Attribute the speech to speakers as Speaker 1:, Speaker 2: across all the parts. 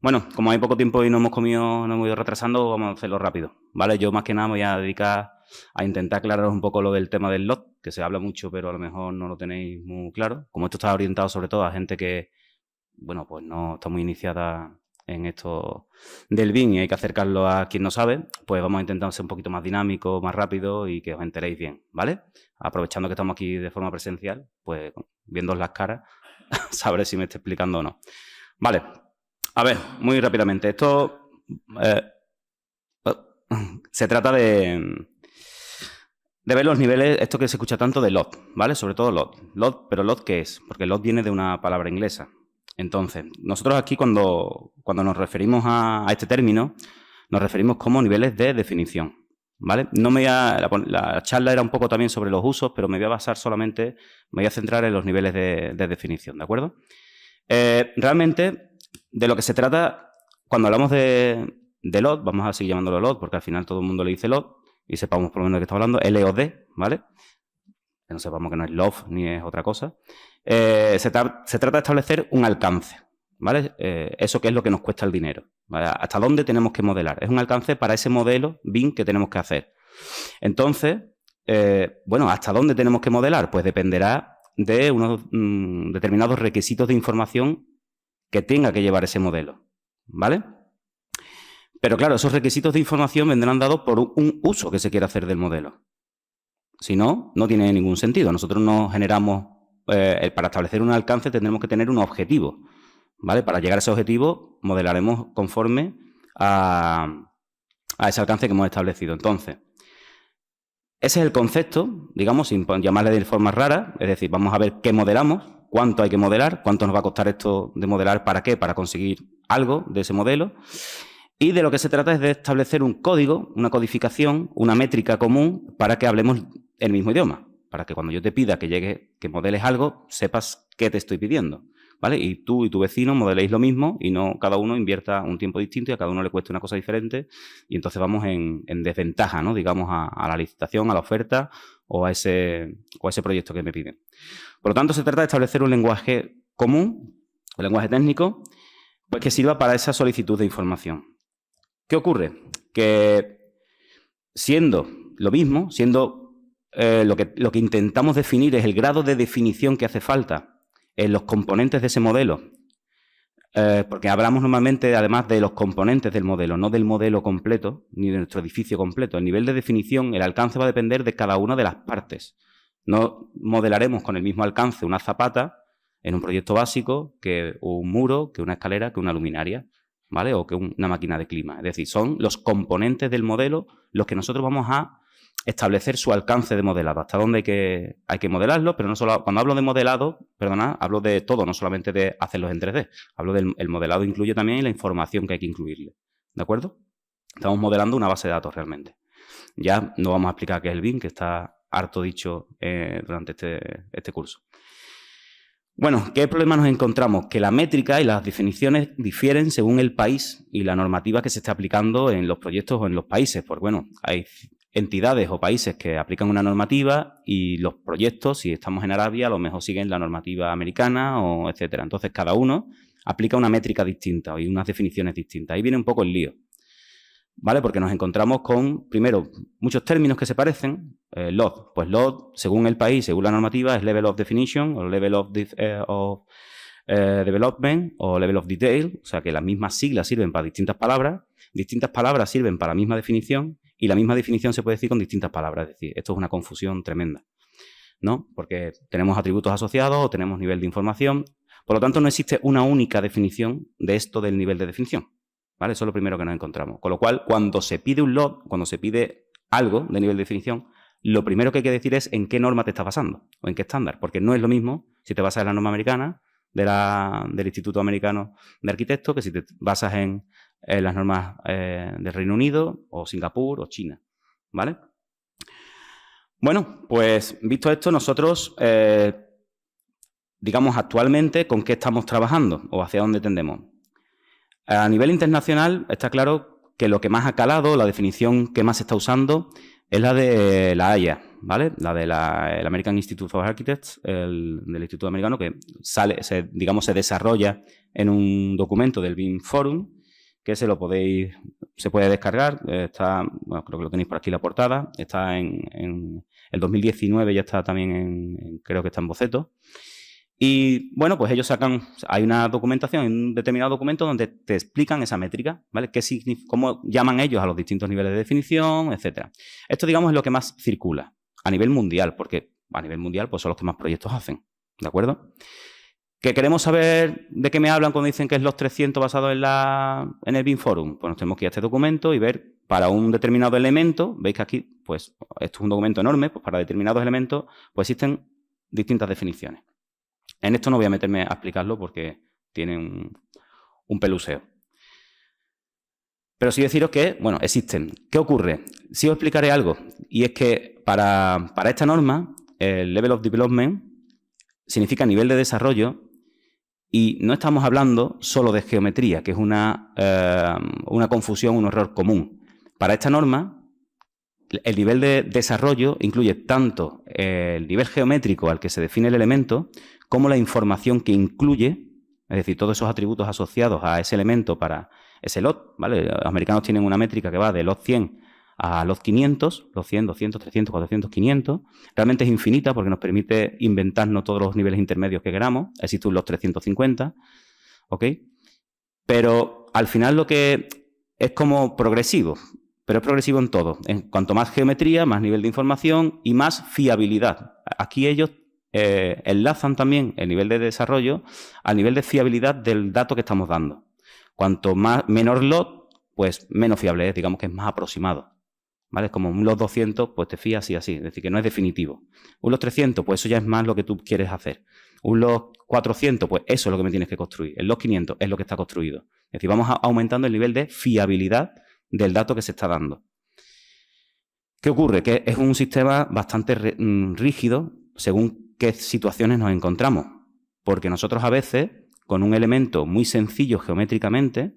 Speaker 1: Bueno, como hay poco tiempo y no hemos ido retrasando, vamos a hacerlo rápido, ¿vale? Yo más que nada me voy a dedicar a intentar aclararos un poco lo del tema del LOT, que se habla mucho, pero a lo mejor no lo tenéis muy claro. Como esto está orientado sobre todo a gente que, bueno, pues no está muy iniciada en esto del BIM y hay que acercarlo a quien no sabe, pues vamos a intentar ser un poquito más dinámico, más rápido y que os enteréis bien, ¿vale? Aprovechando que estamos aquí de forma presencial, pues viéndoos las caras, sabré si me estoy explicando o no. Vale. A ver, muy rápidamente. Esto se trata de ver los niveles, esto que se escucha tanto de LOT, ¿vale? Sobre todo LOT. LOT, pero ¿LOT qué es? Porque LOT viene de una palabra inglesa. Entonces, nosotros aquí cuando nos referimos a este término, nos referimos como niveles de definición, ¿vale? La charla era un poco también sobre los usos, pero me voy a basar solamente, me voy a centrar en los niveles de definición, ¿de acuerdo? Realmente, de lo que se trata, cuando hablamos de LOT, vamos a seguir llamándolo LOT, porque al final todo el mundo le dice LOT, y sepamos por lo menos de qué estamos hablando, LOD, ¿vale? Que no sepamos que no es LOF ni es otra cosa. Se trata de establecer un alcance, ¿vale? Eso que es lo que nos cuesta el dinero, ¿vale? ¿Hasta dónde tenemos que modelar? Es un alcance para ese modelo BIM que tenemos que hacer. Entonces, bueno, ¿hasta dónde tenemos que modelar? Pues dependerá de unos determinados requisitos de información que tenga que llevar ese modelo, ¿vale? Pero claro, esos requisitos de información vendrán dados por un uso que se quiera hacer del modelo. Si no, no tiene ningún sentido. Nosotros no generamos, para establecer un alcance tendremos que tener un objetivo, ¿vale? Para llegar a ese objetivo modelaremos conforme a ese alcance que hemos establecido. Entonces, ese es el concepto, digamos, sin llamarle de forma rara, es decir, vamos a ver qué modelamos, cuánto hay que modelar, cuánto nos va a costar esto de modelar, para qué, para conseguir algo de ese modelo. Y de lo que se trata es de establecer un código, una codificación, una métrica común para que hablemos el mismo idioma, para que cuando yo te pida que modeles algo, sepas qué te estoy pidiendo, ¿vale? Y tú y tu vecino modeléis lo mismo y no cada uno invierta un tiempo distinto y a cada uno le cueste una cosa diferente y entonces vamos en desventaja, ¿no? Digamos, a la licitación, a la oferta o a ese proyecto que me piden. Por lo tanto, se trata de establecer un lenguaje común, un lenguaje técnico, pues que sirva para esa solicitud de información. ¿Qué ocurre? Que siendo lo mismo, siendo lo que intentamos definir es el grado de definición que hace falta en los componentes de ese modelo, porque hablamos normalmente además de los componentes del modelo, no del modelo completo, ni de nuestro edificio completo. El nivel de definición, el alcance va a depender de cada una de las partes. No modelaremos con el mismo alcance una zapata en un proyecto básico que un muro, que una escalera, que una luminaria, ¿vale? O que una máquina de clima. Es decir, son los componentes del modelo los que nosotros vamos a establecer su alcance de modelado, hasta dónde hay que modelarlo, pero no solo, cuando hablo de modelado, perdona, hablo de todo, no solamente de hacerlos en 3D. Hablo del modelado, incluye también la información que hay que incluirle, ¿de acuerdo? Estamos modelando una base de datos realmente. Ya no vamos a explicar qué es el BIM, que está harto dicho durante este curso. Bueno, ¿qué problema nos encontramos? Que la métrica y las definiciones difieren según el país y la normativa que se está aplicando en los proyectos o en los países. Porque, bueno, hay entidades o países que aplican una normativa y los proyectos, si estamos en Arabia, a lo mejor siguen la normativa americana o etcétera. Entonces, cada uno aplica una métrica distinta y unas definiciones distintas. Ahí viene un poco el lío, ¿vale? Porque nos encontramos con, primero, muchos términos que se parecen. LOD, pues LOD, según el país, según la normativa, es Level of Definition o Level of Development o Level of Detail, o sea que las mismas siglas sirven para distintas palabras sirven para la misma definición y la misma definición se puede decir con distintas palabras. Es decir, esto es una confusión tremenda, ¿no? Porque tenemos atributos asociados o tenemos nivel de información. Por lo tanto, no existe una única definición de esto del nivel de definición, ¿vale? Eso es lo primero que nos encontramos. Con lo cual, cuando se pide un LOD, cuando se pide algo de nivel de definición, lo primero que hay que decir es en qué norma te estás basando o en qué estándar, porque no es lo mismo si te basas en la norma americana del Instituto Americano de Arquitectos que si te basas en las normas del Reino Unido o Singapur o China, ¿vale? Bueno, pues visto esto, nosotros, digamos, actualmente, ¿con qué estamos trabajando o hacia dónde tendemos? A nivel internacional está claro que lo que más ha calado, la definición que más se está usando, es la de la Haya, ¿vale? La del American Institute of Architects, del Instituto Americano, que se desarrolla en un documento del BIM Forum, que se puede descargar. Bueno, creo que lo tenéis por aquí la portada. Está en el 2019, ya está también creo que está en boceto. Y bueno, pues ellos hay una documentación, un determinado documento donde te explican esa métrica, ¿vale? Cómo llaman ellos a los distintos niveles de definición, etcétera. Esto, digamos, es lo que más circula a nivel mundial, porque a nivel mundial pues son los que más proyectos hacen, ¿de acuerdo? ¿Que queremos saber de qué me hablan cuando dicen que es los 300 basado en el BIM Forum? Pues nos tenemos que ir a este documento y ver para un determinado elemento, veis que aquí, pues esto es un documento enorme, pues para determinados elementos pues existen distintas definiciones. En esto no voy a meterme a explicarlo porque tiene un peluseo. Pero sí deciros que, bueno, existen. ¿Qué ocurre? Sí os explicaré algo, y es que para esta norma, el Level of Development significa nivel de desarrollo, y no estamos hablando solo de geometría, que es una confusión, un error común. Para esta norma, el nivel de desarrollo incluye tanto el nivel geométrico al que se define el elemento, como la información que incluye, es decir, todos esos atributos asociados a ese elemento para ese lot, ¿vale? Los americanos tienen una métrica que va de lot 100 a lot 500, lot 100, 200, 300, 400, 500. Realmente es infinita porque nos permite inventarnos todos los niveles intermedios que queramos. Existe un lot 350, ¿ok? Pero al final lo que es como progresivo, pero es progresivo en todo. En cuanto más geometría, más nivel de información y más fiabilidad. Aquí ellos enlazan también el nivel de desarrollo al nivel de fiabilidad del dato que estamos dando. Cuanto menor lot, pues menos fiable es, digamos que es más aproximado, ¿vale? Es como un lot 200, pues te fías y así, es decir, que no es definitivo. Un lot 300, pues eso ya es más lo que tú quieres hacer. Un lot 400, pues eso es lo que me tienes que construir. El lot 500 es lo que está construido. Es decir, vamos aumentando el nivel de fiabilidad del dato que se está dando. ¿Qué ocurre? Que es un sistema bastante rígido según qué situaciones nos encontramos. Porque nosotros a veces, con un elemento muy sencillo geométricamente,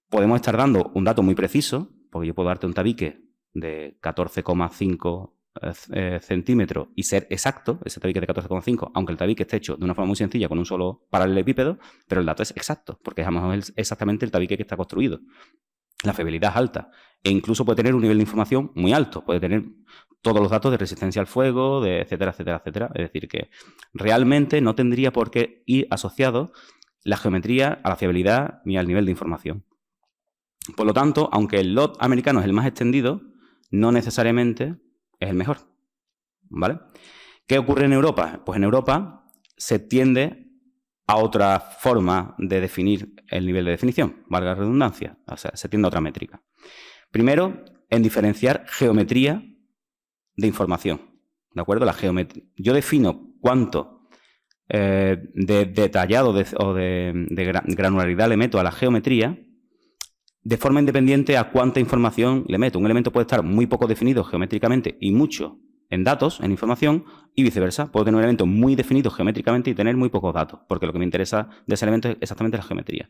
Speaker 1: podemos estar dando un dato muy preciso, porque yo puedo darte un tabique de 14,5 centímetros y ser exacto, ese tabique de 14,5, aunque el tabique esté hecho de una forma muy sencilla con un solo paralelepípedo, pero el dato es exacto, porque es exactamente el tabique que está construido. La fiabilidad es alta e incluso puede tener un nivel de información muy alto, puede tener todos los datos de resistencia al fuego, de etcétera, etcétera, etcétera. Es decir, que realmente no tendría por qué ir asociado la geometría a la fiabilidad ni al nivel de información. Por lo tanto, aunque el lot americano es el más extendido, no necesariamente es el mejor, ¿vale? ¿Qué ocurre en Europa? Pues en Europa se tiende a otra forma de definir el nivel de definición, valga la redundancia, o sea, se tiende a otra métrica. Primero, en diferenciar geometría de información, ¿de acuerdo? Yo defino cuánto de detallado o de granularidad le meto a la geometría de forma independiente a cuánta información le meto. Un elemento puede estar muy poco definido geométricamente y mucho en datos, en información, y viceversa. Puedo tener un elemento muy definido geométricamente y tener muy pocos datos, porque lo que me interesa de ese elemento es exactamente la geometría.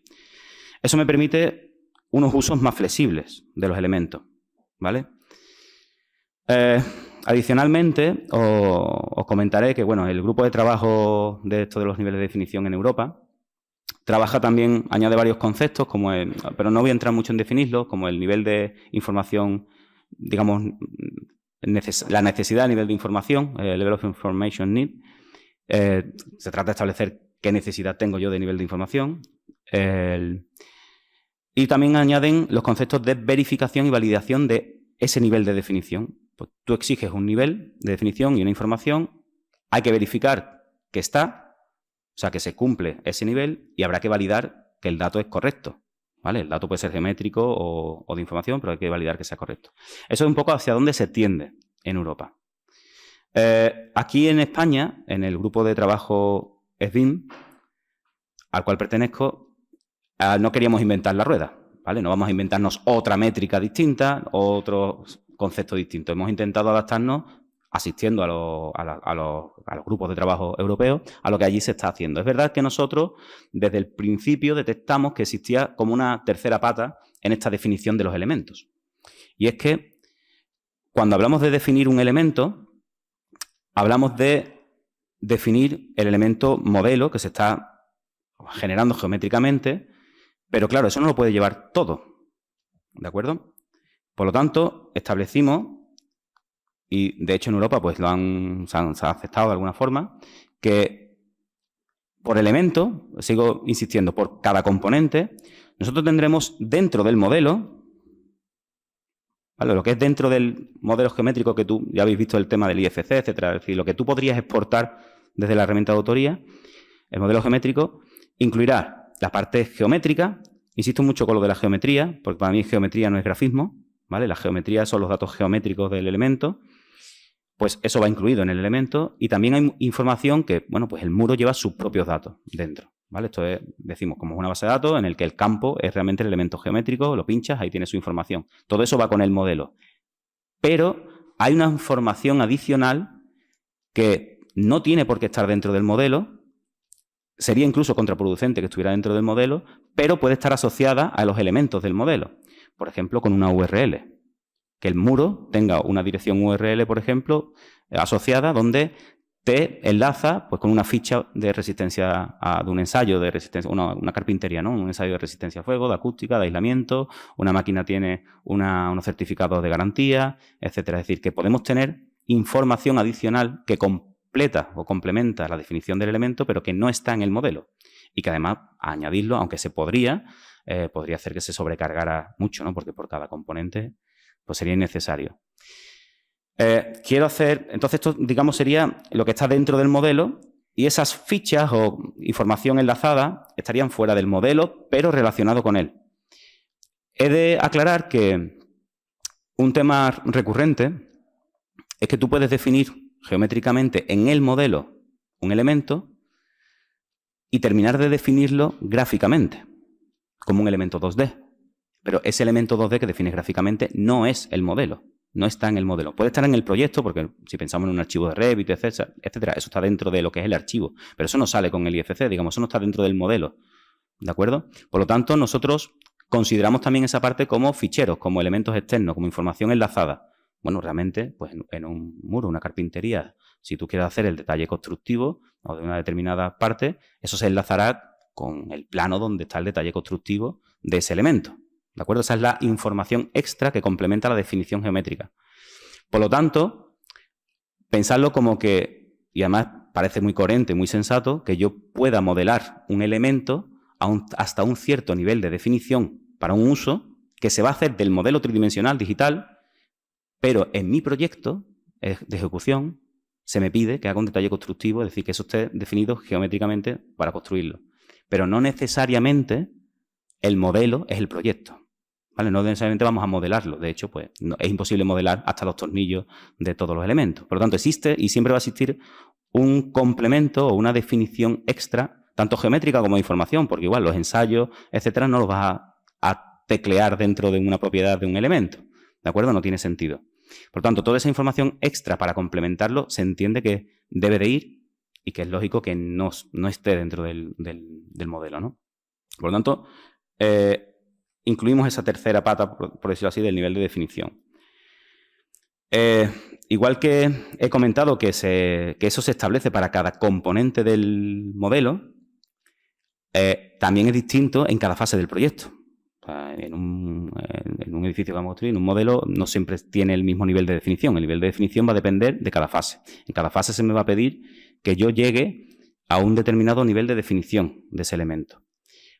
Speaker 1: Eso me permite unos usos más flexibles de los elementos, ¿vale? Adicionalmente, os comentaré que, bueno, el grupo de trabajo de esto de los niveles de definición en Europa trabaja también, añade varios conceptos, pero no voy a entrar mucho en definirlos, como el nivel de información, digamos, la necesidad a nivel de información, el Level of Information Need. Se trata de establecer qué necesidad tengo yo de nivel de información. Y también añaden los conceptos de verificación y validación de ese nivel de definición. Pues tú exiges un nivel de definición y una información, hay que verificar que está, o sea, que se cumple ese nivel, y habrá que validar que el dato es correcto, ¿vale? El dato puede ser geométrico o de información, pero hay que validar que sea correcto. Eso es un poco hacia dónde se tiende en Europa. Aquí en España, en el grupo de trabajo SBIM, al cual pertenezco, no queríamos inventar la rueda, ¿vale? No vamos a inventarnos otra métrica distinta, otro concepto distinto. Hemos intentado adaptarnos asistiendo a los grupos de trabajo europeos a lo que allí se está haciendo. Es verdad que nosotros desde el principio detectamos que existía como una tercera pata en esta definición de los elementos. Y es que cuando hablamos de definir un elemento, hablamos de definir el elemento modelo que se está generando geométricamente, pero claro, eso no lo puede llevar todo, ¿de acuerdo? Por lo tanto, establecimos, y de hecho en Europa pues se ha aceptado de alguna forma, que por elemento, sigo insistiendo, por cada componente, nosotros tendremos dentro del modelo, ¿vale? Lo que es dentro del modelo geométrico que tú ya habéis visto el tema del IFC, etcétera, es decir, lo que tú podrías exportar desde la herramienta de autoría, el modelo geométrico incluirá la parte geométrica. Insisto mucho con lo de la geometría, porque para mí geometría no es grafismo, ¿vale? La geometría son los datos geométricos del elemento. Pues eso va incluido en el elemento y también hay información que, bueno, pues el muro lleva sus propios datos dentro, ¿vale? Esto es, decimos, como una base de datos en el que el campo es realmente el elemento geométrico, lo pinchas, ahí tiene su información. Todo eso va con el modelo. Pero hay una información adicional que no tiene por qué estar dentro del modelo, sería incluso contraproducente que estuviera dentro del modelo, pero puede estar asociada a los elementos del modelo. Por ejemplo, con una URL. Que el muro tenga una dirección URL, por ejemplo, asociada, donde te enlaza pues, con una ficha de resistencia, de un ensayo de resistencia, una carpintería, ¿no? Un ensayo de resistencia a fuego, de acústica, de aislamiento, una máquina tiene unos certificados de garantía, etcétera. Es decir, que podemos tener información adicional que completa o complementa la definición del elemento, pero que no está en el modelo. Y que además, a añadirlo, aunque se podría hacer que se sobrecargara mucho, ¿no? Porque por cada componente pues sería innecesario. Quiero hacer, entonces esto, digamos, sería lo que está dentro del modelo y esas fichas o información enlazada estarían fuera del modelo, pero relacionado con él. He de aclarar que un tema recurrente es que tú puedes definir geométricamente en el modelo un elemento y terminar de definirlo gráficamente, como un elemento 2D. Pero ese elemento 2D que defines gráficamente no es el modelo, no está en el modelo. Puede estar en el proyecto, porque si pensamos en un archivo de Revit, etcétera, eso está dentro de lo que es el archivo. Pero eso no sale con el IFC, digamos, eso no está dentro del modelo. ¿De acuerdo? Por lo tanto, nosotros consideramos también esa parte como ficheros, como elementos externos, como información enlazada. Bueno, realmente, pues en un muro, una carpintería, si tú quieres hacer el detalle constructivo o de una determinada parte, eso se enlazará con el plano donde está el detalle constructivo de ese elemento. ¿De acuerdo? Esa es la información extra que complementa la definición geométrica. Por lo tanto, pensadlo como que, y además parece muy coherente, muy sensato, que yo pueda modelar un elemento hasta un cierto nivel de definición para un uso que se va a hacer del modelo tridimensional digital, pero en mi proyecto de ejecución se me pide que haga un detalle constructivo, es decir, que eso esté definido geométricamente para construirlo. Pero no necesariamente el modelo es el proyecto. ¿Vale? No necesariamente vamos a modelarlo. De hecho, pues es imposible modelar hasta los tornillos de todos los elementos. Por lo tanto, existe y siempre va a existir un complemento o una definición extra, tanto geométrica como de información, porque igual los ensayos, etcétera, no los vas a teclear dentro de una propiedad de un elemento. ¿De acuerdo? No tiene sentido. Por lo tanto, toda esa información extra para complementarlo se entiende que debe de ir y que es lógico que no esté dentro del modelo, ¿no? Por lo tanto, incluimos esa tercera pata, por decirlo así, del nivel de definición. Igual que he comentado que eso se establece para cada componente del modelo, también es distinto en cada fase del proyecto. En un edificio que vamos a construir, en un modelo, no siempre tiene el mismo nivel de definición. El nivel de definición va a depender de cada fase. En cada fase se me va a pedir que yo llegue a un determinado nivel de definición de ese elemento.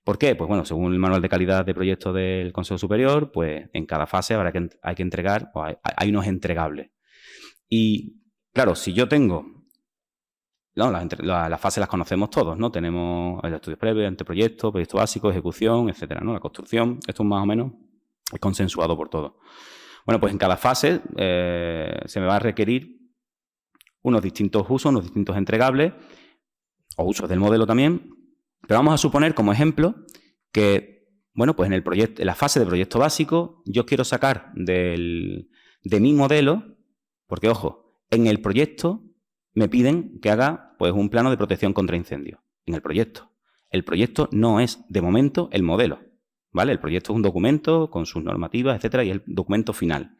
Speaker 1: ¿Por qué? Pues bueno, según el manual de calidad de proyectos del Consejo Superior, pues en cada fase hay que entregar, o hay unos entregables. Y claro, si yo tengo, no, las fases las conocemos todos, ¿no? Tenemos el estudio previo, anteproyecto, proyecto básico, ejecución, etcétera, ¿no? La construcción, esto más o menos es consensuado por todos. Bueno, pues en cada fase se me va a requerir unos distintos usos, unos distintos entregables, o usos del modelo también. Pero vamos a suponer, como ejemplo, que, bueno, pues en la fase de proyecto básico, yo quiero sacar de mi modelo, porque, ojo, en el proyecto me piden que haga pues, un plano de protección contra incendios. En el proyecto. El proyecto no es, de momento, el modelo, ¿vale? El proyecto es un documento con sus normativas, etcétera, y es el documento final.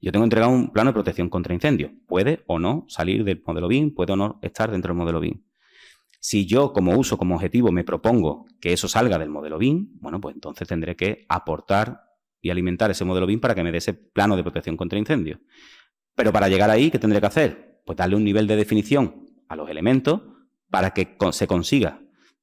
Speaker 1: Yo tengo entregado un plano de protección contra incendios. Puede o no salir del modelo BIM, puede o no estar dentro del modelo BIM. Si yo, como uso, como objetivo, me propongo que eso salga del modelo BIM, bueno, pues entonces tendré que aportar y alimentar ese modelo BIM para que me dé ese plano de protección contra incendios. Pero para llegar ahí, ¿qué tendré que hacer? Pues darle un nivel de definición a los elementos para que se consiga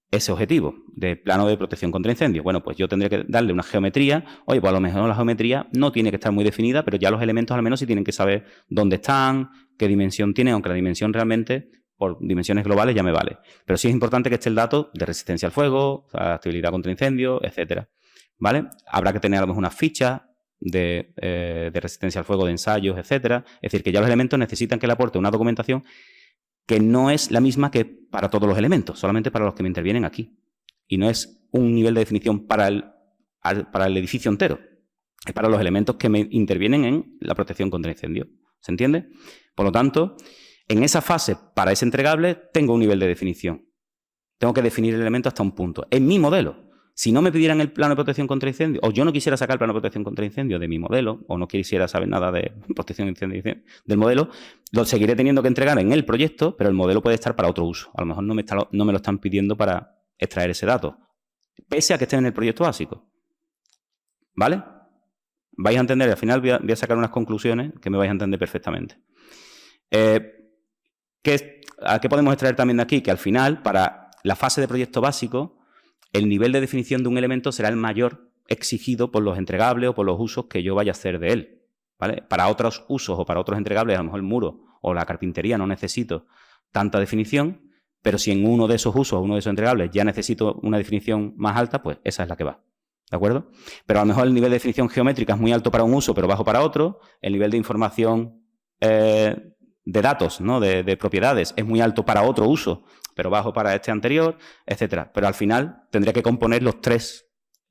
Speaker 1: ese objetivo de plano de protección contra incendios. Bueno, pues yo tendré que darle una geometría. Oye, pues a lo mejor la geometría no tiene que estar muy definida, pero ya los elementos al menos sí tienen que saber dónde están, qué dimensión tienen, aunque la dimensión realmente, por dimensiones globales, ya me vale. Pero sí es importante que esté el dato de resistencia al fuego, estabilidad contra incendios, etcétera. ¿Vale? Habrá que tener a lo mejor unas fichas de resistencia al fuego, de ensayos, etcétera. Es decir, que ya los elementos necesitan que le aporte una documentación que no es la misma que para todos los elementos, solamente para los que me intervienen aquí. Y no es un nivel de definición para el edificio entero. Es para los elementos que me intervienen en la protección contra incendios. ¿Se entiende? Por lo tanto, en esa fase, para ese entregable, tengo un nivel de definición. Tengo que definir el elemento hasta un punto. En mi modelo. Si no me pidieran el plano de protección contra incendios, o yo no quisiera sacar el plano de protección contra incendios de mi modelo, o no quisiera saber nada de protección de incendios del modelo, lo seguiré teniendo que entregar en el proyecto, pero el modelo puede estar para otro uso. A lo mejor no me lo están pidiendo para extraer ese dato, pese a que esté en el proyecto básico. ¿Vale? Vais a entender, al final voy a sacar unas conclusiones que me vais a entender perfectamente. ¿A qué podemos extraer también de aquí? Que al final, para la fase de proyecto básico, el nivel de definición de un elemento será el mayor exigido por los entregables o por los usos que yo vaya a hacer de él. ¿Vale? Para otros usos o para otros entregables, a lo mejor el muro o la carpintería no necesito tanta definición, pero si en uno de esos usos, uno de esos entregables, ya necesito una definición más alta, pues esa es la que va. ¿De acuerdo? Pero a lo mejor el nivel de definición geométrica es muy alto para un uso, pero bajo para otro. El nivel de información de datos, ¿no? de propiedades, es muy alto para otro uso, pero bajo para este anterior, etcétera. Pero al final tendría que componer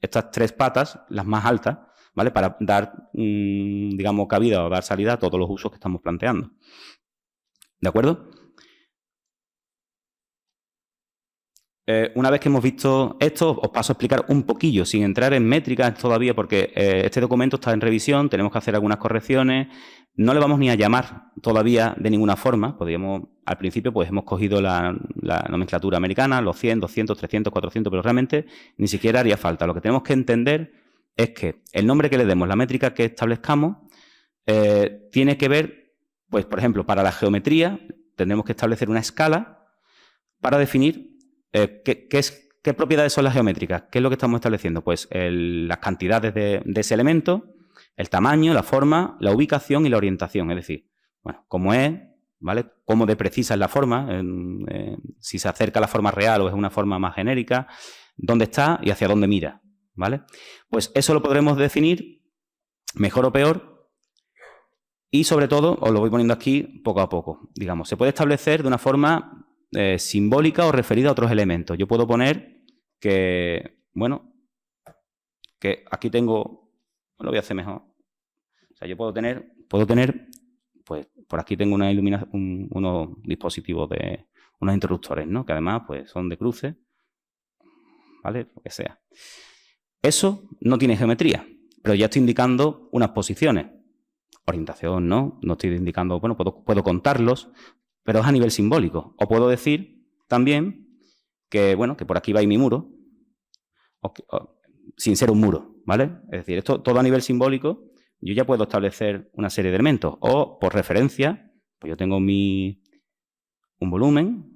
Speaker 1: estas tres patas, las más altas, ¿vale? Para dar, digamos, cabida o dar salida a todos los usos que estamos planteando. ¿De acuerdo? Una vez que hemos visto esto, os paso a explicar un poquillo, sin entrar en métricas todavía, porque este documento está en revisión, tenemos que hacer algunas correcciones. No le vamos ni a llamar todavía de ninguna forma. Al principio, pues hemos cogido la nomenclatura americana, los 100, 200, 300, 400, pero realmente ni siquiera haría falta. Lo que tenemos que entender es que el nombre que le demos, la métrica que establezcamos, tiene que ver, pues, por ejemplo, para la geometría, tendremos que establecer una escala para definir ¿qué propiedades son las geométricas? ¿Qué es lo que estamos estableciendo? Pues las cantidades de ese elemento, el tamaño, la forma, la ubicación y la orientación. Es decir, bueno, cómo es, ¿vale? Cómo de precisa es la forma, si se acerca a la forma real o es una forma más genérica, dónde está y hacia dónde mira, ¿vale? Pues eso lo podremos definir mejor o peor y, sobre todo, os lo voy poniendo aquí poco a poco. Digamos, se puede establecer de una forma simbólica o referida a otros elementos. Yo puedo poner que, bueno, que aquí tengo, lo voy a hacer mejor. O sea, yo puedo tener, pues, por aquí tengo una iluminación, unos dispositivos de unos interruptores, ¿no? Que además, pues, son de cruce, ¿vale? Lo que sea. Eso no tiene geometría, pero ya estoy indicando unas posiciones. Orientación, ¿no? No estoy indicando, bueno, puedo contarlos, pero es a nivel simbólico. O puedo decir también que, bueno, que por aquí va mi muro, sin ser un muro, ¿vale? Es decir, esto todo a nivel simbólico, yo ya puedo establecer una serie de elementos. O, por referencia, pues yo tengo un volumen,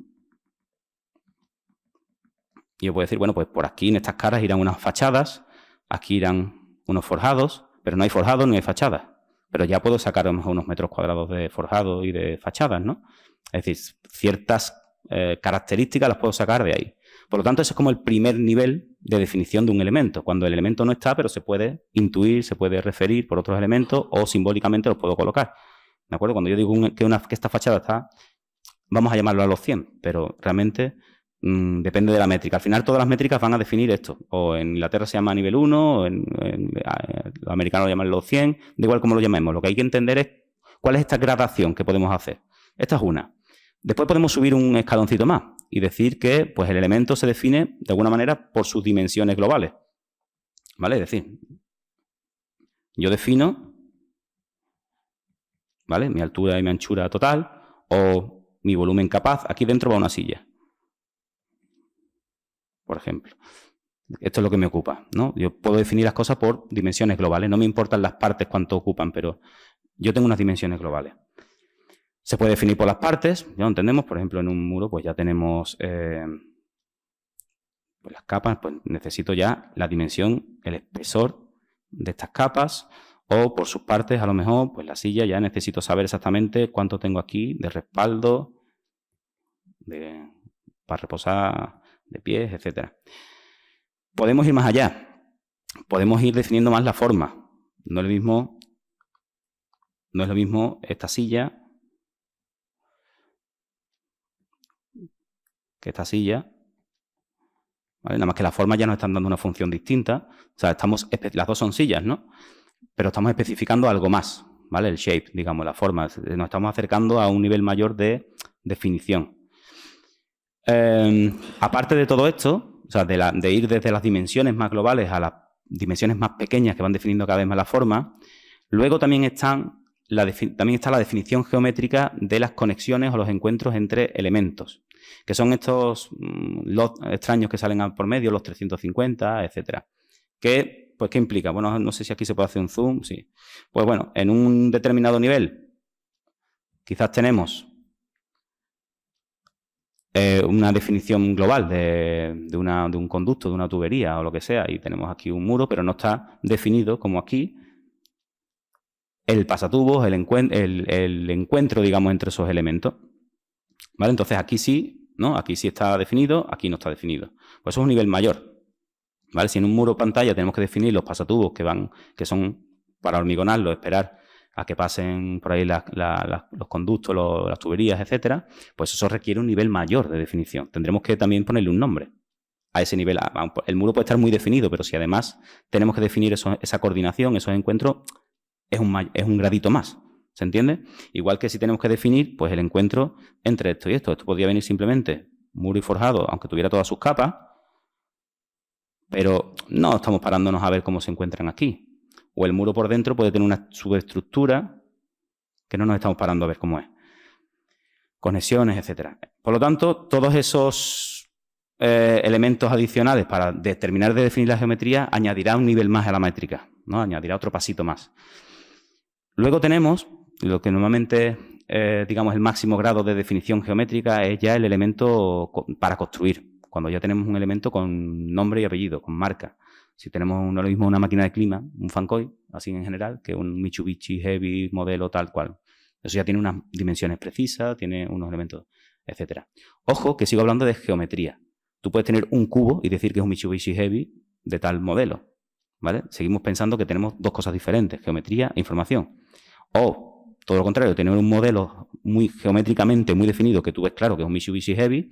Speaker 1: y yo puedo decir, bueno, pues por aquí en estas caras irán unas fachadas, aquí irán unos forjados, pero no hay forjados ni hay fachadas. Pero ya puedo sacar a lo mejor unos metros cuadrados de forjado y de fachadas, ¿no? Es decir, ciertas características las puedo sacar de ahí. Por lo tanto, ese es como el primer nivel de definición de un elemento. Cuando el elemento no está, pero se puede intuir, se puede referir por otros elementos o simbólicamente los puedo colocar. ¿De acuerdo? Cuando yo digo que esta fachada está, vamos a llamarlo a los 100, pero realmente depende de la métrica. Al final, todas las métricas van a definir esto. O en Inglaterra se llama nivel 1, o los americanos lo llaman los 100, da igual cómo lo llamemos. Lo que hay que entender es cuál es esta gradación que podemos hacer. Esta es una. Después podemos subir un escaloncito más y decir que, pues, el elemento se define de alguna manera por sus dimensiones globales. ¿Vale? Es decir, yo defino ¿vale? Mi altura y mi anchura total o mi volumen capaz. Aquí dentro va una silla, por ejemplo. Esto es lo que me ocupa, ¿no? Yo puedo definir las cosas por dimensiones globales. No me importan las partes cuánto ocupan, pero yo tengo unas dimensiones globales. Se puede definir por las partes, ya lo entendemos. Por ejemplo, en un muro pues ya tenemos pues las capas, pues necesito ya la dimensión, el espesor de estas capas, o por sus partes, a lo mejor, pues la silla ya necesito saber exactamente cuánto tengo aquí de respaldo, para reposar de pies, etcétera. Podemos ir más allá. Podemos ir definiendo más la forma. No es lo mismo esta silla que esta silla. ¿Vale? Nada más que las formas ya nos están dando una función distinta. O sea, las dos son sillas, ¿no? Pero estamos especificando algo más, ¿vale? El shape, digamos, la forma. Nos estamos acercando a un nivel mayor de definición. Aparte de todo esto, o sea, de ir desde las dimensiones más globales a las dimensiones más pequeñas que van definiendo cada vez más la forma, luego también está la definición geométrica de las conexiones o los encuentros entre elementos, que son estos lots extraños que salen por medio, los 350, etcétera. ¿Qué implica? Bueno, no sé si aquí se puede hacer un zoom, sí. Pues bueno, en un determinado nivel quizás tenemos una definición global de un conducto, de una tubería o lo que sea, y tenemos aquí un muro, pero no está definido como aquí el pasatubos, el encuentro, digamos, entre esos elementos. ¿Vale? Entonces aquí sí, ¿no? Aquí sí está definido, aquí no está definido. Pues eso es un nivel mayor. ¿Vale? Si en un muro pantalla tenemos que definir los pasatubos que son para hormigonarlo, esperar a que pasen por ahí los conductos, las tuberías, etcétera, pues eso requiere un nivel mayor de definición. Tendremos que también ponerle un nombre a ese nivel. El muro puede estar muy definido, pero si además tenemos que definir esa coordinación, esos encuentros, es un gradito más. ¿Se entiende? Igual que si tenemos que definir pues el encuentro entre esto y esto. Esto podría venir simplemente muro y forjado, aunque tuviera todas sus capas, pero no estamos parándonos a ver cómo se encuentran aquí. O el muro por dentro puede tener una subestructura que no nos estamos parando a ver cómo es. Conexiones, etcétera. Por lo tanto, todos esos elementos adicionales para terminar de definir la geometría añadirá un nivel más a la métrica, ¿no? Añadirá otro pasito más. Luego tenemos lo que normalmente, digamos, el máximo grado de definición geométrica es ya el elemento para construir. Cuando ya tenemos un elemento con nombre y apellido, con marca. Si tenemos lo mismo una máquina de clima, un Fancoil, así en general, que un Mitsubishi Heavy modelo tal cual. Eso ya tiene unas dimensiones precisas, tiene unos elementos, etcétera. Ojo, que sigo hablando de geometría. Tú puedes tener un cubo y decir que es un Mitsubishi Heavy de tal modelo, ¿vale? Seguimos pensando que tenemos dos cosas diferentes, geometría e información. O, todo lo contrario, tener un modelo muy geométricamente muy definido que tú ves claro que es un Mitsubishi Heavy,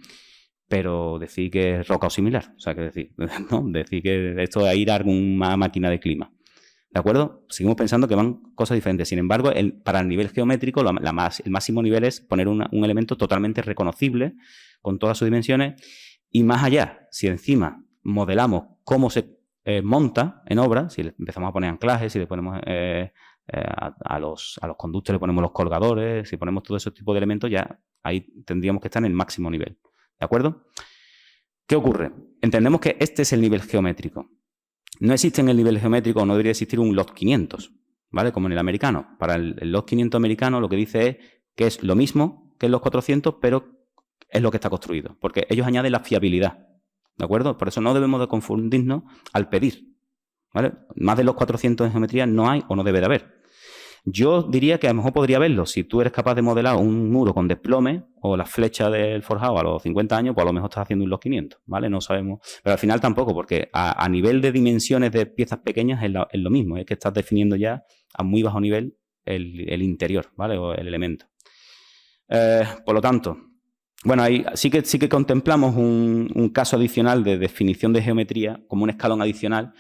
Speaker 1: pero decir que es roca o similar. O sea, que decir, ¿no? Decir que esto es ir a alguna máquina de clima. ¿De acuerdo? Seguimos pensando que van cosas diferentes. Sin embargo, para el nivel geométrico, el máximo nivel es poner un elemento totalmente reconocible con todas sus dimensiones. Y más allá, si encima modelamos cómo se monta en obra, si le empezamos a poner anclajes, si le ponemos a los conductos le ponemos los colgadores, si ponemos todo ese tipo de elementos, ya ahí tendríamos que estar en el máximo nivel. ¿De acuerdo? ¿Qué ocurre? Entendemos que este es el nivel geométrico. No existe en el nivel geométrico, no debería existir un LOT 500, ¿vale? Como en el americano. Para el LOT 500 americano lo que dice es que es lo mismo que el LOT 400, pero es lo que está construido. Porque ellos añaden la fiabilidad, ¿de acuerdo? Por eso no debemos de confundirnos al pedir, ¿vale? Más de los 400 en geometría no hay o no debe de haber. Yo diría que a lo mejor podría haberlo. Si tú eres capaz de modelar un muro con desplome o la flecha del forjado a los 50 años, pues a lo mejor estás haciendo un LOT 500, ¿vale? No sabemos. Pero al final tampoco, porque a nivel de dimensiones de piezas pequeñas es lo mismo. Es que estás definiendo ya a muy bajo nivel el interior, ¿vale? O el elemento. Por lo tanto, bueno, ahí sí que contemplamos un caso adicional de definición de geometría como un escalón adicional.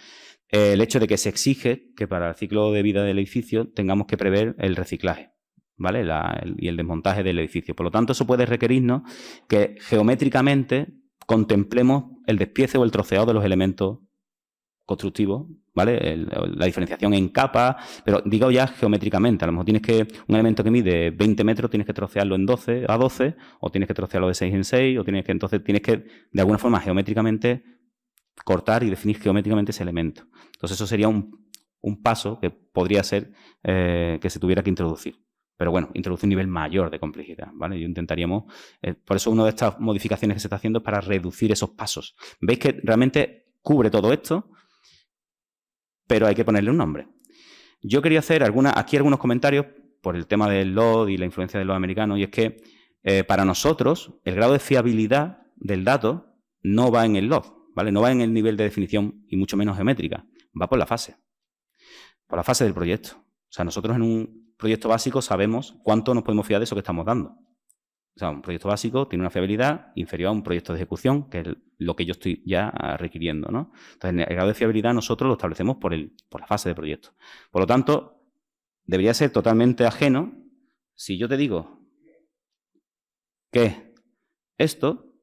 Speaker 1: El hecho de que se exige que para el ciclo de vida del edificio tengamos que prever el reciclaje, ¿vale? Y el desmontaje del edificio. Por lo tanto, eso puede requerirnos que geométricamente contemplemos el despiece o el troceado de los elementos constructivo, ¿vale? La diferenciación en capas, pero digo ya geométricamente. A lo mejor tienes que, un elemento que mide 20 metros, tienes que trocearlo en 12 a 12, o tienes que trocearlo de 6 en 6, o entonces tienes que, de alguna forma, geométricamente cortar y definir geométricamente ese elemento. Entonces eso sería un paso que podría ser que se tuviera que introducir. Pero bueno, introduce un nivel mayor de complejidad, ¿vale? Yo intentaríamos... por eso una de estas modificaciones que se está haciendo es para reducir esos pasos. ¿Veis que realmente cubre todo esto? Pero hay que ponerle un nombre. Yo quería hacer aquí algunos comentarios por el tema del LOD y la influencia del LOD americano, y es que para nosotros el grado de fiabilidad del dato no va en el LOD, ¿vale? No va en el nivel de definición y mucho menos geométrica, va por la fase del proyecto. O sea, nosotros en un proyecto básico sabemos cuánto nos podemos fiar de eso que estamos dando. O sea, un proyecto básico tiene una fiabilidad inferior a un proyecto de ejecución, que es lo que yo estoy ya requiriendo, ¿no? Entonces, el grado de fiabilidad nosotros lo establecemos por la fase de proyecto. Por lo tanto, debería ser totalmente ajeno si yo te digo que esto,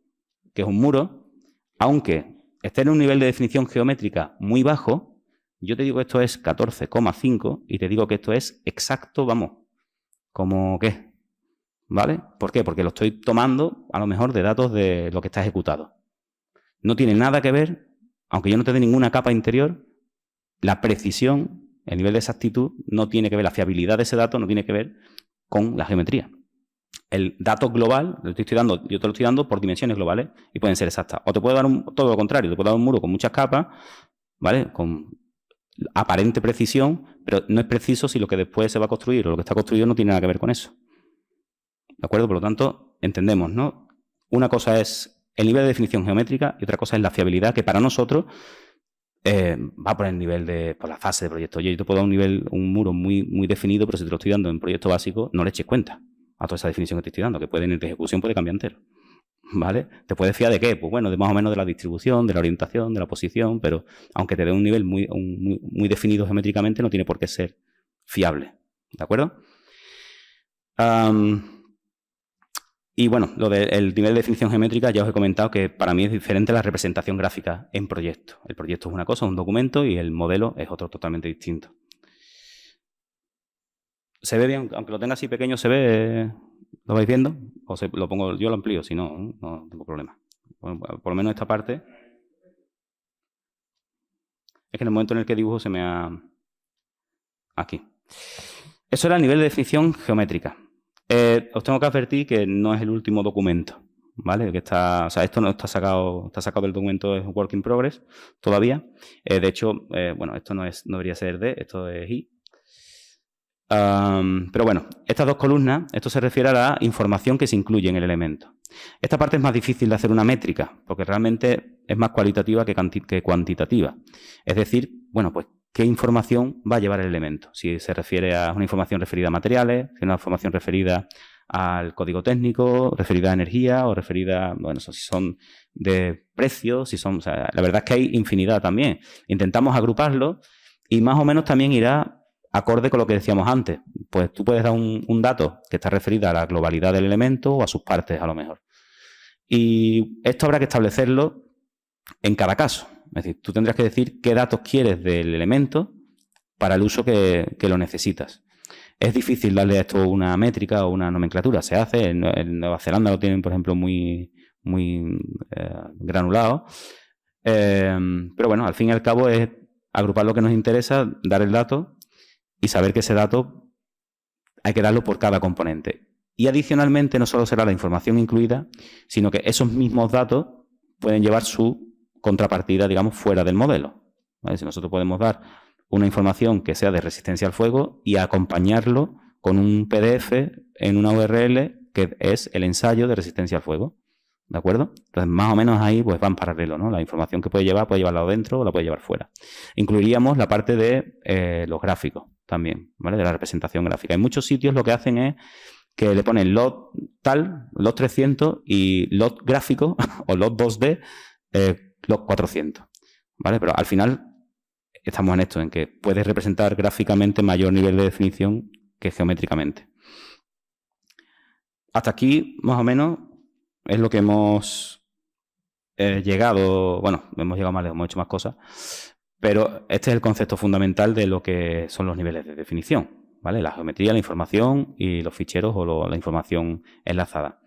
Speaker 1: que es un muro, aunque esté en un nivel de definición geométrica muy bajo, yo te digo que esto es 14,5 y te digo que esto es exacto, vamos, ¿como qué? ¿Vale? ¿Por qué? Porque lo estoy tomando, a lo mejor, de datos de lo que está ejecutado. No tiene nada que ver, aunque yo no te dé ninguna capa interior, la precisión, el nivel de exactitud, no tiene que ver, la fiabilidad de ese dato no tiene que ver con la geometría. El dato global, yo te lo estoy dando por dimensiones globales y pueden ser exactas. O te puedo dar todo lo contrario, te puedo dar un muro con muchas capas, ¿vale? Con aparente precisión, pero no es preciso si lo que después se va a construir o lo que está construido no tiene nada que ver con eso. ¿De acuerdo? Por lo tanto, entendemos, ¿no? Una cosa es el nivel de definición geométrica y otra cosa es la fiabilidad, que para nosotros va por el nivel por la fase de proyecto. Yo te puedo dar un muro muy, muy definido, pero si te lo estoy dando en proyecto básico, no le eches cuenta a toda esa definición que te estoy dando, que en ejecución puede cambiar entero. ¿Vale? ¿Te puedes fiar de qué? Pues bueno, de más o menos de la distribución, de la orientación, de la posición, pero aunque te dé un nivel muy definido geométricamente, no tiene por qué ser fiable. ¿De acuerdo? Y bueno, lo del nivel de definición geométrica ya os he comentado que para mí es diferente la representación gráfica en proyecto. El proyecto es una cosa, un documento, y el modelo es otro totalmente distinto. ¿Se ve bien? Aunque lo tenga así pequeño, ¿se ve? ¿Lo vais viendo? O lo pongo, yo lo amplío, si no, no tengo problema. Bueno, por lo menos esta parte. Es que en el momento en el que dibujo se me ha... Aquí. Eso era el nivel de definición geométrica. Os tengo que advertir que no es el último documento, ¿vale? Que o sea, esto no está sacado del documento, es work in progress todavía. De hecho, bueno, esto no debería ser D, esto es I. Pero bueno, estas dos columnas, esto se refiere a la información que se incluye en el elemento. Esta parte es más difícil de hacer una métrica, porque realmente es más cualitativa que cuantitativa. Es decir, bueno, pues, ¿qué información va a llevar el elemento? Si se refiere a una información referida a materiales, si una información referida al código técnico, referida a energía, o referida, bueno, si son de precios, si son... O sea, la verdad es que hay infinidad también. Intentamos agruparlo y más o menos también irá acorde con lo que decíamos antes. Pues tú puedes dar un dato que está referido a la globalidad del elemento o a sus partes, a lo mejor. Y esto habrá que establecerlo en cada caso. Es decir, tú tendrás que decir qué datos quieres del elemento para el uso que lo necesitas. Es difícil darle a esto una métrica o una nomenclatura. Se hace. En Nueva Zelanda lo tienen, por ejemplo, muy granulado. Pero bueno, al fin y al cabo es agrupar lo que nos interesa, dar el dato y saber que ese dato hay que darlo por cada componente. Y adicionalmente no solo será la información incluida, sino que esos mismos datos pueden llevar su contrapartida, digamos, fuera del modelo. ¿Vale? Si nosotros podemos dar una información que sea de resistencia al fuego y acompañarlo con un PDF en una URL que es el ensayo de resistencia al fuego. ¿De acuerdo? Entonces, más o menos ahí pues va en paralelo, ¿no? La información que puede llevarla dentro o la puede llevar fuera. Incluiríamos la parte de los gráficos también, ¿vale? De la representación gráfica. En muchos sitios lo que hacen es que le ponen lot tal, lot 300 y lot gráfico o lot 2D, lot 400, ¿vale? Pero al final estamos en esto, en que puedes representar gráficamente mayor nivel de definición que geométricamente. Hasta aquí, más o menos, es lo que hemos llegado. Bueno, hemos llegado más lejos, hemos hecho más cosas. Pero este es el concepto fundamental de lo que son los niveles de definición, ¿vale? La geometría, la información y los ficheros o la información enlazada.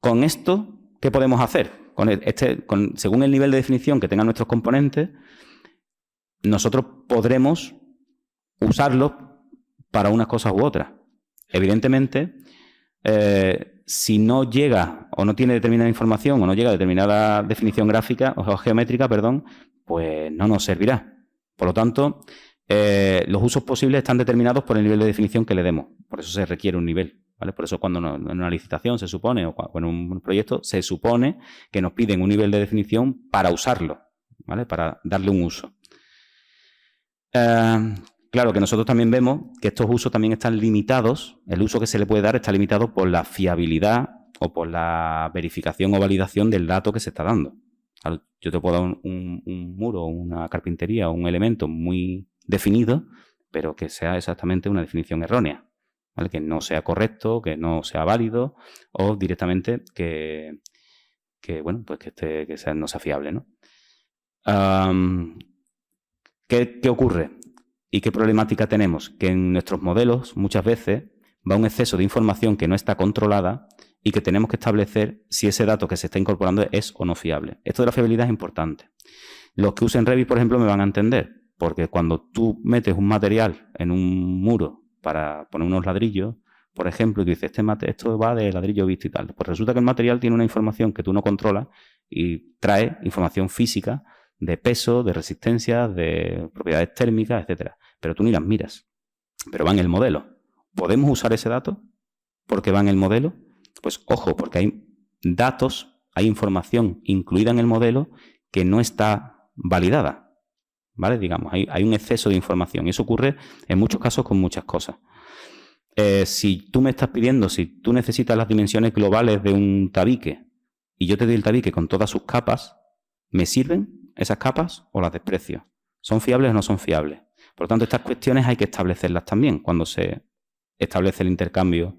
Speaker 1: Con esto, ¿qué podemos hacer? Según el nivel de definición que tengan nuestros componentes, nosotros podremos usarlos para unas cosas u otras. Evidentemente, si no llega o no tiene determinada información o no llega a determinada definición gráfica o geométrica, perdón, pues no nos servirá. Por lo tanto, los usos posibles están determinados por el nivel de definición que le demos. Por eso se requiere un nivel, ¿vale? Por eso cuando en una licitación se supone, o en un proyecto, se supone que nos piden un nivel de definición para usarlo, ¿vale? Para darle un uso. Claro que nosotros también vemos que estos usos también están limitados, el uso que se le puede dar está limitado por la fiabilidad o por la verificación o validación del dato que se está dando. Claro, yo te puedo dar un muro, una carpintería o un elemento muy definido, pero que sea exactamente una definición errónea, ¿vale? Que no sea correcto, que no sea válido o directamente que no sea fiable, ¿no? ¿Qué ocurre? ¿Y qué problemática tenemos? Que en nuestros modelos muchas veces va un exceso de información que no está controlada y que tenemos que establecer si ese dato que se está incorporando es o no fiable. Esto de la fiabilidad es importante. Los que usen Revit, por ejemplo, me van a entender, porque cuando tú metes un material en un muro para poner unos ladrillos, por ejemplo, y tú dices, esto va de ladrillo visto y tal, pues resulta que el material tiene una información que tú no controlas y trae información física de peso, de resistencia, de propiedades térmicas, etcétera. Pero tú ni las miras. Pero va en el modelo. ¿Podemos usar ese dato porque va en el modelo? Pues ojo, porque hay datos, hay información incluida en el modelo que no está validada, ¿vale? Digamos, hay un exceso de información y eso ocurre en muchos casos con muchas cosas. Si tú me estás pidiendo, si tú necesitas las dimensiones globales de un tabique y yo te doy el tabique con todas sus capas, ¿me sirven esas capas o las desprecio? ¿Son fiables o no son fiables? Por lo tanto, estas cuestiones hay que establecerlas también cuando se establece el intercambio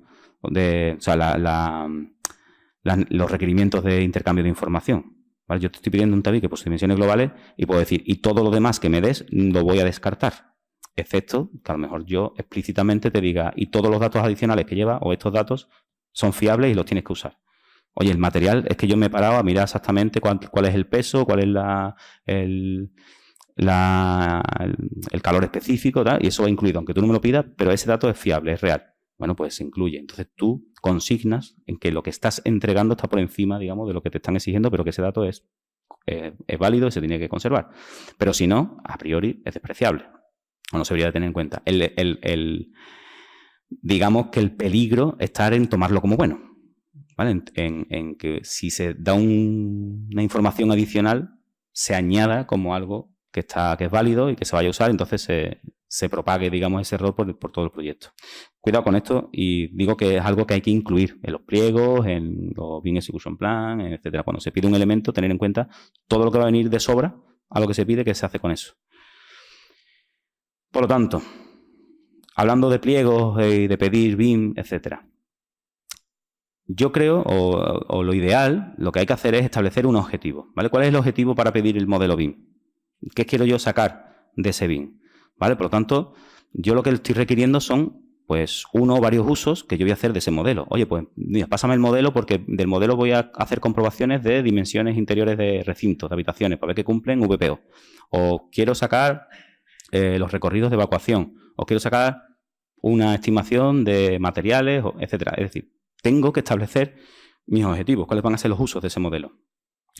Speaker 1: los requerimientos de intercambio de información, ¿vale? Yo te estoy pidiendo un tabique por sus dimensiones globales y puedo decir, y todo lo demás que me des lo voy a descartar, excepto que a lo mejor yo explícitamente te diga, y todos los datos adicionales que lleva o estos datos son fiables y los tienes que usar. Oye, el material, es que yo me he parado a mirar exactamente cuál es el peso, cuál es el calor específico, ¿tal? Y eso va incluido, aunque tú no me lo pidas, pero ese dato es fiable, es real. Bueno, pues se incluye. Entonces tú consignas en que lo que estás entregando está por encima, digamos, de lo que te están exigiendo, pero que ese dato es válido y se tiene que conservar. Pero si no, a priori es despreciable. O no se debería de tener en cuenta. Digamos que el peligro está en tomarlo como bueno, ¿vale? En que si se da una información adicional, se añada como algo que es válido y que se vaya a usar, entonces se propague, digamos, ese error por todo el proyecto. Cuidado con esto y digo que es algo que hay que incluir en los pliegos, en los BIM Execution Plan, etcétera. Cuando se pide un elemento, tener en cuenta todo lo que va a venir de sobra a lo que se pide, que se hace con eso. Por lo tanto, hablando de pliegos y de pedir BIM, etcétera. Yo creo, o lo ideal, lo que hay que hacer es establecer un objetivo, ¿vale? ¿Cuál es el objetivo para pedir el modelo BIM? ¿Qué quiero yo sacar de ese BIM? ¿Vale? Por lo tanto, yo lo que estoy requiriendo son, pues, uno o varios usos que yo voy a hacer de ese modelo. Oye, pues, mira, pásame el modelo porque del modelo voy a hacer comprobaciones de dimensiones interiores de recintos, de habitaciones, para ver que cumplen VPO. O quiero sacar los recorridos de evacuación. O quiero sacar una estimación de materiales, etcétera. Es decir, tengo que establecer mis objetivos, cuáles van a ser los usos de ese modelo.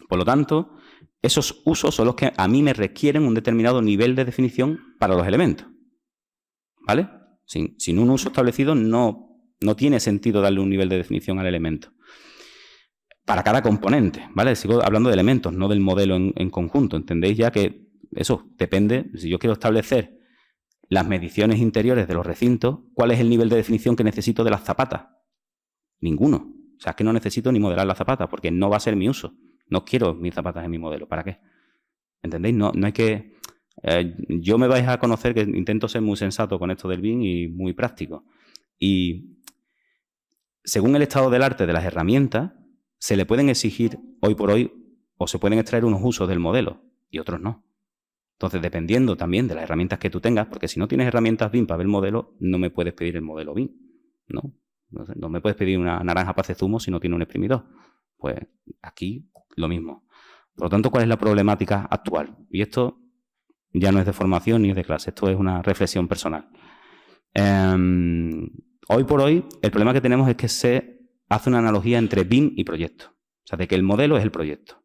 Speaker 1: Por lo tanto, esos usos son los que a mí me requieren un determinado nivel de definición para los elementos, ¿vale? Sin un uso establecido no tiene sentido darle un nivel de definición al elemento. Para cada componente, ¿vale? Sigo hablando de elementos, no del modelo en conjunto. ¿Entendéis ya que eso depende? Si yo quiero establecer las mediciones interiores de los recintos, ¿cuál es el nivel de definición que necesito de las zapatas? Ninguno. O sea, es que no necesito ni modelar las zapatas porque no va a ser mi uso. No quiero mis zapatas en mi modelo. ¿Para qué? ¿Entendéis? No hay que... yo me vais a conocer que intento ser muy sensato con esto del BIM y muy práctico. Y según el estado del arte de las herramientas, se le pueden exigir hoy por hoy o se pueden extraer unos usos del modelo y otros no. Entonces, dependiendo también de las herramientas que tú tengas, porque si no tienes herramientas BIM para ver el modelo, no me puedes pedir el modelo BIM, ¿no? No me puedes pedir una naranja para hacer zumo si no tiene un exprimidor. Pues aquí lo mismo. Por lo tanto, ¿cuál es la problemática actual? Y esto ya no es de formación ni es de clase, esto es una reflexión personal. Hoy por hoy, el problema que tenemos es que se hace una analogía entre BIM y proyecto. O sea, de que el modelo es el proyecto.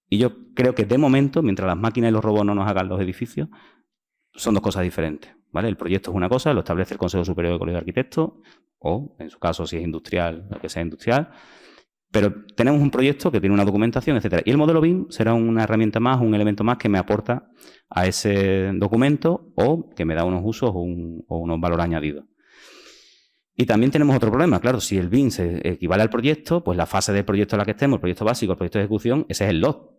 Speaker 1: Y yo creo que de momento, mientras las máquinas y los robots no nos hagan los edificios, son dos cosas diferentes, ¿vale? El proyecto es una cosa, lo establece el Consejo Superior de Colegio de Arquitectos, o en su caso, si es industrial, lo que sea industrial. Pero tenemos un proyecto que tiene una documentación, etcétera. Y el modelo BIM será una herramienta más, un elemento más que me aporta a ese documento o que me da unos usos o unos valores añadidos. Y también tenemos otro problema, claro, si el BIM se equivale al proyecto, pues la fase del proyecto en la que estemos, el proyecto básico, el proyecto de ejecución, ese es el LOT,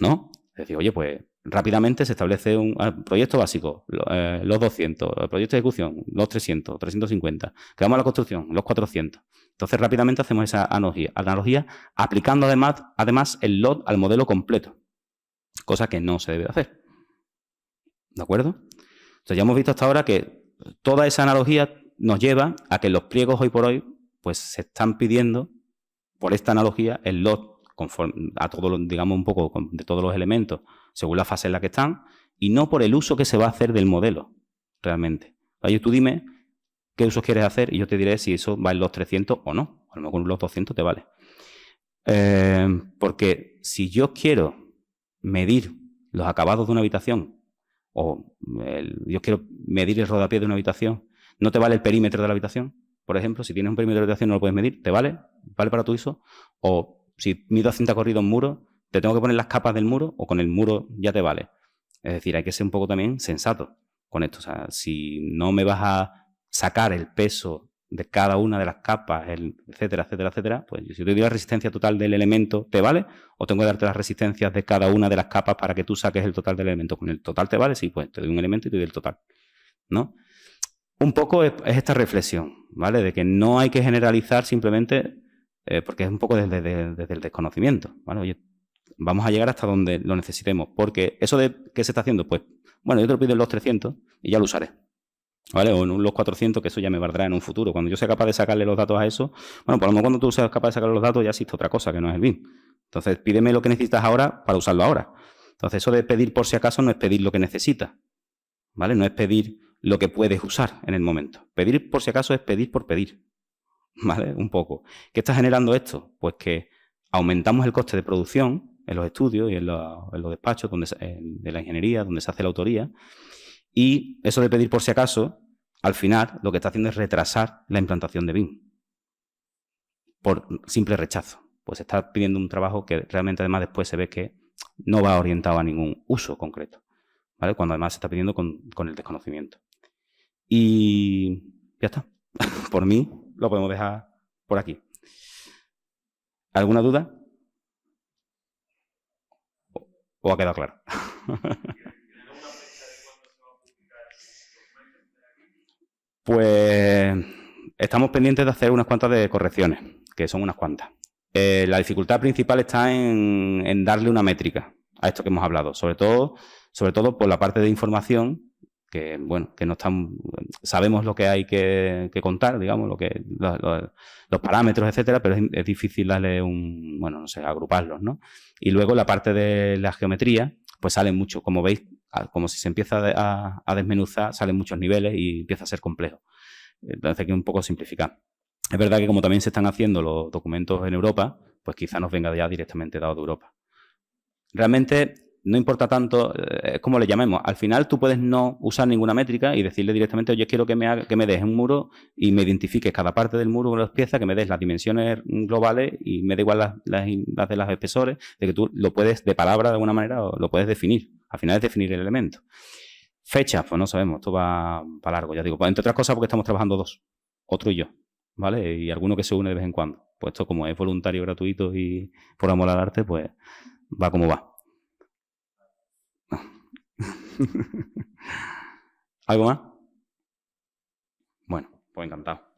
Speaker 1: ¿no? Es decir, oye, pues rápidamente se establece un proyecto básico, los 200, el proyecto de ejecución, los 300, 350, que vamos a la construcción, los 400. Entonces rápidamente hacemos esa analogía aplicando además el LOT al modelo completo, cosa que no se debe hacer. ¿De acuerdo? Entonces ya hemos visto hasta ahora que toda esa analogía nos lleva a que los pliegos hoy por hoy pues se están pidiendo por esta analogía el LOT conforme a todo, digamos un poco de todos los elementos según la fase en la que están y no por el uso que se va a hacer del modelo realmente. Oye, tú dime qué usos quieres hacer y yo te diré si eso va en los 300 o no. A lo mejor en los 200 te vale. Porque si yo quiero medir los acabados de una habitación o yo quiero medir el rodapié de una habitación, ¿no te vale el perímetro de la habitación? Por ejemplo, si tienes un perímetro de habitación no lo puedes medir, ¿te vale? ¿Vale para tu ISO? O si mido a cinta corrida un muro, ¿te tengo que poner las capas del muro o con el muro ya te vale? Es decir, hay que ser un poco también sensato con esto. O sea, si no me vas a sacar el peso de cada una de las capas, etcétera, etcétera, etcétera, pues si te doy la resistencia total del elemento, ¿te vale? ¿O tengo que darte las resistencias de cada una de las capas para que tú saques el total del elemento? ¿Con el total te vale? Sí, pues te doy un elemento y te doy el total, ¿no? Un poco es esta reflexión, ¿vale? De que no hay que generalizar simplemente porque es un poco desde el desconocimiento, ¿vale? Oye, vamos a llegar hasta donde lo necesitemos, porque eso de qué se está haciendo, pues, bueno, yo te lo pido en los 300 y ya lo usaré, ¿vale? O en los 400, que eso ya me valdrá en un futuro. Cuando yo sea capaz de sacarle los datos a eso, bueno, por lo menos cuando tú seas capaz de sacarle los datos ya existe otra cosa que no es el BIM. Entonces, pídeme lo que necesitas ahora para usarlo ahora. Entonces, eso de pedir por si acaso no es pedir lo que necesitas, ¿vale? No es pedir lo que puedes usar en el momento. Pedir por si acaso es pedir por pedir, ¿vale? Un poco. ¿Qué está generando esto? Pues que aumentamos el coste de producción en los estudios y en los despachos de la ingeniería, donde se hace la autoría, y eso de pedir por si acaso, al final, lo que está haciendo es retrasar la implantación de BIM por simple rechazo. Pues se está pidiendo un trabajo que realmente además después se ve que no va orientado a ningún uso concreto, ¿vale? Cuando además se está pidiendo con el desconocimiento. Y ya está. Por mí lo podemos dejar por aquí. ¿Alguna duda? ¿O ha quedado claro? Pues estamos pendientes de hacer unas cuantas de correcciones, que son unas cuantas. La dificultad principal está en darle una métrica a esto que hemos hablado, sobre todo por la parte de información, que bueno, que no están, sabemos lo que hay que contar, digamos, los parámetros, etcétera, pero es difícil darle no sé, agruparlos, ¿no? Y luego la parte de la geometría, pues salen mucho, como veis, como si se empieza a desmenuzar, salen muchos niveles y empieza a ser complejo. Entonces hay que un poco simplificar. Es verdad que como también se están haciendo los documentos en Europa, pues quizá nos venga ya directamente dado de Europa. Realmente no importa tanto, es como le llamemos. Al final tú puedes no usar ninguna métrica y decirle directamente, oye, quiero que me des un muro y me identifiques cada parte del muro con las piezas, que me des las dimensiones globales y me da igual las de los espesores, de que tú lo puedes, de palabra de alguna manera, o lo puedes definir. Al final es definir el elemento. Fechas, pues no sabemos, esto va para largo, ya digo. Pues, entre otras cosas porque estamos trabajando dos, otro y yo, ¿vale? Y alguno que se une de vez en cuando. Pues esto como es voluntario, gratuito y por amor al arte, pues va como va. ¿Algo más? Bueno, pues encantado.